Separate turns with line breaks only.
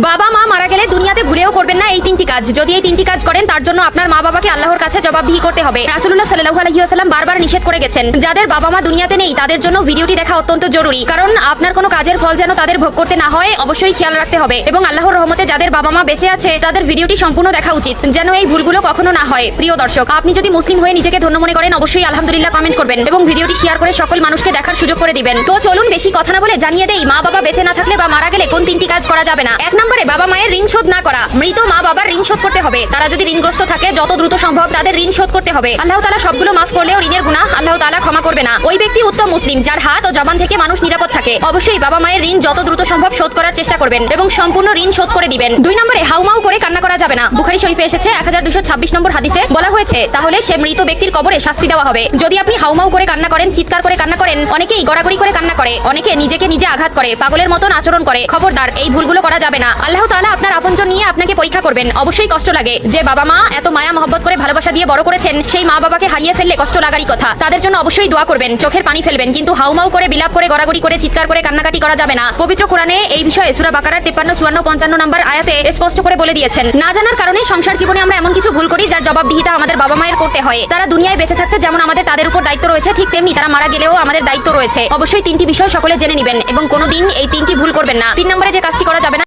বাবা মা মারা গেলে দুনিয়াতে ভুলেও করবেন না এই তিনটি কাজ। যদি এই তিনটি কাজ করেন তার জন্য আপনার মা বাবাকে আল্লাহর কাছে জবাবদিহি করতে হবে। রাসূলুল্লাহ সাল্লাল্লাহু আলাইহি ওয়াসাল্লাম বারবার নিষেধ করে গেছেন, যাদের বাবা মা দুনিয়াতে নেই তাদের জন্য ভিডিওটি দেখা অত্যন্ত জরুরি, কারণ আপনার কোনো কাজের ফল যেন তাদের ভোগ করতে না হয় অবশ্যই খেয়াল রাখতে হবে। এবং আল্লাহর রহমতে যাদের বাবা মা বেঁচে আছে তাদের ভিডিওটি সম্পূর্ণ দেখা উচিত, যেন এই ভুলগুলো কখনো না হয়। প্রিয় দর্শক, আপনি যদি মুসলিম হয়ে নিজেকে ধন্য মনে করেন অবশ্যই আলহামদুলিল্লাহ কমেন্ট করবেন এবং ভিডিওটি শেয়ার করে সকল মানুষকে দেখার সুযোগ করে দিবেন। তো চলুন বেশি কথা না বলে জানিয়ে দেই মা বাবা বেঁচে না থাকলে বা মারা গেলে কোন তিনটি কাজ করা যাবে না। 1 নম্বরে বাবা মায়ের ঋণ শোধ না করা। মৃত মা বাবার ঋণ শোধ করতে হবে। তারা যদি ঋণগ্রস্ত থাকে যত দ্রুত সম্ভব তাদের ঋণ শোধ করতে হবে। আল্লাহ তাআলা সবগুলো মাফ করলেও ঋণের গুনাহ আল্লাহ তাআলা ক্ষমা করবে না। ওই ব্যক্তি উত্তম মুসলিম যার হাত ও জবান থেকে মানুষ নিরাপদ থাকে। অবশ্যই বাবা মায়ের ঋণ যত দ্রুত সম্ভব শোধ করার চেষ্টা করবেন এবং সম্পূর্ণ ঋণ শোধ করে দিবেন। 2 নম্বরে হাউমাউ করে কান্না করা যাবে না। বুখারী শরীফে এসেছে 1226 নম্বর হাদিসে বলা হয়েছে, তাহলে সে মৃত ব্যক্তির কবরে শাস্তি দেওয়া হবে। যদি আপনি হাউমাউ করে কান্না করেন, চিৎকার করে কান্না করেন, অনেকেই গড়াগড়ি করে কান্না করে, অনেকে নিজেকে নিজে আঘাত করে, পাগলের মতন আচরণ করে, খবরদার এই ভুলগুলো করা যাবে না। আল্লাহ তাআলা আপনার আপনজন নিয়ে আপনাকে পরীক্ষা করবেন। অবশ্যই কষ্ট লাগে। যে বাবা মা এত মায়া মহব্বত করে ভালোবাসা দিয়ে বড় করেছেন, সেই মা বাবাকে হারিয়ে ফেললে কষ্ট লাগারই কথা। তাদের জন্য অবশ্যই দোয়া করবেন, চোখের পানি ফেলবেন, কিন্তু হাউমাউ করে বিলাপ করে গড়াগড়ি করে চিৎকার করে কান্নাকাটি করা যাবে না। পবিত্র কোরআনে এই বিষয়ে সূরা বাকারার 53, 54, 55 নম্বর আয়াতে স্পষ্ট করে বলে দিয়েছেন, না জানার কারণে সংসার জীবনে আমরা এমন কিছু ভুল করি যার জবাবদিহিতা আমাদের বাবা মায়ের করতে হয়। তারা দুনিয়ায় বেঁচে থাকতে যেমন আমাদের তাদের উপর দায়িত্ব রয়েছে, ঠিক তেমনি তারা মারা গেলেও আমাদের দায়িত্ব রয়েছে। অবশ্যই 3টি বিষয় সকলে জেনে নেবেন এবং কোনোদিন এই 3টি ভুল করবেন না। 3 নম্বরে যে কাজটি করা যাবে না